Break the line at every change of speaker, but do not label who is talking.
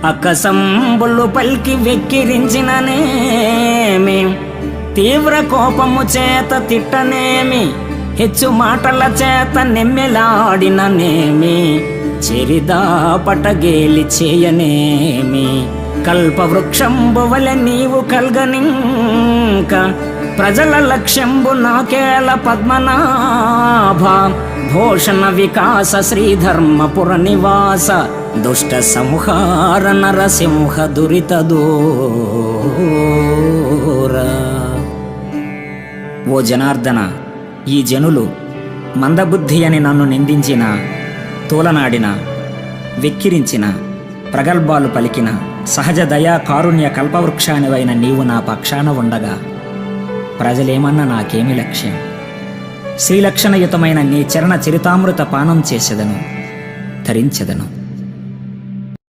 అక్కసంబులు పల్కి వెక్కిరించిననేమి, తీవ్ర కోపము చేత తిట్టనేమి, హెచ్చు మాటల చేత నెమ్మెలాడిననేమి, చెరిదా పటగేలి చేయనేమి, కల్పవృక్షంబు వలె నీవు కల్గనింక, ప్రజల లక్ష్యంబు నాకేల పద్మనాభ, భూషణ వికాస శ్రీధర్మపుర నివాస, దుష్ట సంహార నరసింహ దురిత దూర. ఓ జనార్దన, ఈ జనులు మందబుద్ధి అని నన్ను నిందించిన, తూలనాడిన, వెక్కిరించిన, ప్రగల్భాలు పలికిన సహజ దయా కారుణ్య కల్పవృక్షానివైన నీవు నా పక్షాన ఉండగా ప్రజలేమన్నా నాకేమి లక్ష్యం? శ్రీలక్షణయుతమైన నీ చరణ చరితామృత పానం చేసెదను, ధరించెదను.